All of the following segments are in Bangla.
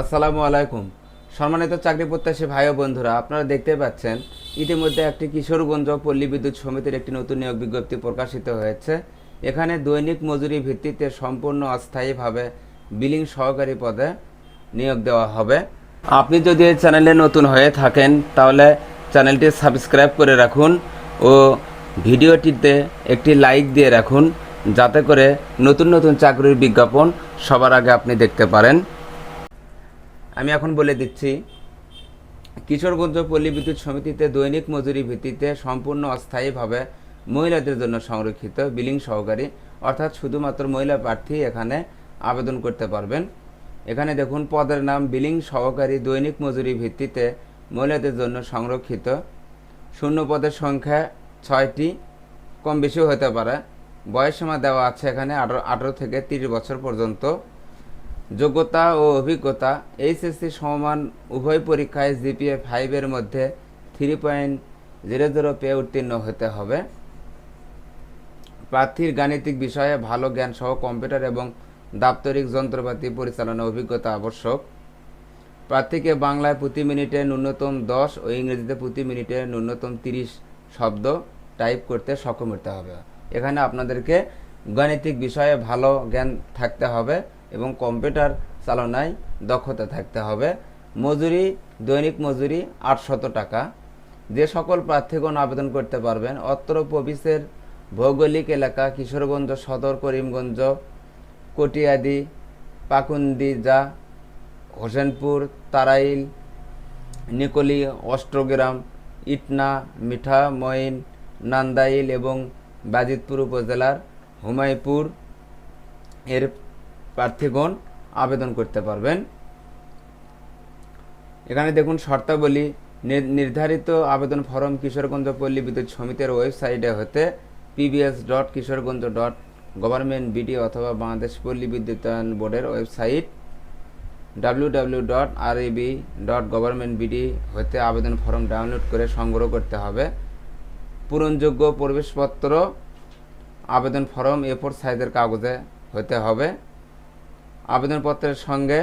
আসসালামু আলাইকুম। সম্মানিত চাকরি প্রত্যাশী ভাই ও বন্ধুরা, আপনারা দেখতে পাচ্ছেন ইতিমধ্যে একটি কিশোরগঞ্জ পল্লী বিদ্যুৎ সমিতির একটি নতুন নিয়োগ বিজ্ঞপ্তি প্রকাশিত হয়েছে। এখানে দৈনিক মজুরি ভিত্তিতে সম্পূর্ণ অস্থায়ীভাবে বিলিং সহকারী পদে নিয়োগ দেওয়া হবে। আপনি যদি এই চ্যানেলে নতুন হয়ে থাকেন তাহলে চ্যানেলটি সাবস্ক্রাইব করে রাখুন ও ভিডিওটিতে একটি লাইক দিয়ে রাখুন, যাতে করে নতুন নতুন চাকরির বিজ্ঞাপন সবার আগে আপনি দেখতে পারেন। আমি এখন বলে দিচ্ছি, কিশোরগঞ্জ পল্লী বিদ্যুৎ সমিতিতে দৈনিক মজুরি ভিত্তিতে সম্পূর্ণ অস্থায়ীভাবে মহিলাদের জন্য সংরক্ষিত বিলিং সহকারী, অর্থাৎ শুধুমাত্র মহিলা প্রার্থী এখানে আবেদন করতে পারবেন। এখানে দেখুন, পদের নাম বিলিং সহকারী, দৈনিক মজুরি ভিত্তিতে মহিলাদের জন্য সংরক্ষিত। শূন্য পদের সংখ্যা 6টি, কম বেশিও হতে পারে। বয়সসীমা দেওয়া আছে এখানে 18 থেকে 30 বছর পর্যন্ত। যোগ্যতা ও অভিজ্ঞতা: এইচএসসি সমমান উভয় পরীক্ষায় জিপিএ 5-এর মধ্যে 3.00 পেয়ে উত্তীর্ণ হতে হবে। প্রার্থীর গাণিতিক বিষয়ে ভালো জ্ঞান সহ কম্পিউটার এবং দাপ্তরিক যন্ত্রপাতি পরিচালনা অভিজ্ঞতা আবশ্যক। প্রার্থীকে বাংলায় প্রতি মিনিটে ন্যূনতম 10 ও ইংরেজিতে প্রতি মিনিটে ন্যূনতম 30 শব্দ টাইপ করতে সক্ষম হতে হবে। এখানে আপনাদেরকে গাণিতিক বিষয়ে ভালো জ্ঞান থাকতে হবে এবং কম্পিউটার চালনায় দক্ষতা থাকতে হবে। মজুরি: দৈনিক মজুরি 800 টাকা। যে সকল প্রার্থীগণ আবেদন করতে পারবেন: অত্র প্রবিসের ভৌগোলিক এলাকা কিশোরগঞ্জ সদর, করিমগঞ্জ, কটিয়াদি, পাকুন্দিজা, হোসেনপুর, তারাইল, নিকলি, অষ্টগ্রাম, ইটনা, মিঠামইন, নান্দাইল এবং বাজিতপুর উপজেলার হুমায়পুর এর প্রার্থীগণ আবেদন করতে পারবেন। এখানে দেখুন শর্তাবলী: নির্ধারিত আবেদন ফরম কিশোরগঞ্জ পল্লী বিদ্যুৎ সমিতির ওয়েবসাইটে হতে pbs.kishorganj.government.bd অথবা বাংলাদেশ পল্লী বিদ্যুতায়ন বোর্ডের ওয়েবসাইট www.reb.government.bd হতে আবেদন ফরম ডাউনলোড করে সংগ্রহ করতে হবে। পূরণযোগ্য প্রবেশপত্র: আবেদন ফরম A4 সাইজের কাগজে হতে হবে। আবেদনপত্রের সঙ্গে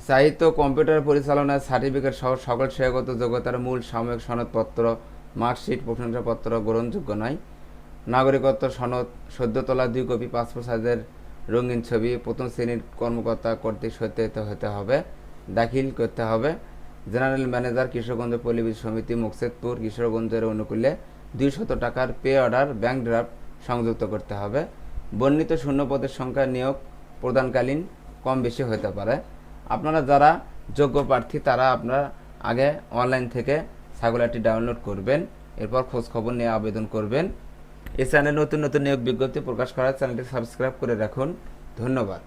সাহিত্য, কম্পিউটার পরিচালনার সার্টিফিকেট সহ সকল শিক্ষাগত যোগ্যতার মূল সাময়িক সনদপত্র, মার্কশিট, প্রশংসাপত্র গ্রহণযোগ্য নয়। নাগরিকত্ব সনদ, সদ্য তোলা 2 কপি পাসপোর্ট সাইজের রঙিন ছবি প্রথম শ্রেণীর কর্মকর্তা কর্তৃক সত্যায়িত হতে হবে, দাখিল করতে হবে। জেনারেল ম্যানেজার, কিশোরগঞ্জ পল্লী বিদ্যুৎ সমিতি, মুকসেদপুর, কিশোরগঞ্জের অনুকূলে 200 টাকার পে অর্ডার ব্যাংক ড্রাফট সংযুক্ত করতে হবে। বর্ণিত শূন্য পদের সংখ্যা নিয়োগ প্রদানকালীন কম বেশি হতে পারে। আপনারা যারা যোগ্য প্রার্থী তারা আপনারা আগে অনলাইন থেকে সার্কুলারটি ডাউনলোড করবেন, এরপর খোঁজ খবর নিয়ে আবেদন করবেন। এই চ্যানেলে নতুন নতুন নিয়োগ বিজ্ঞপ্তি প্রকাশ করার চ্যানেলটি সাবস্ক্রাইব করে রাখুন। ধন্যবাদ।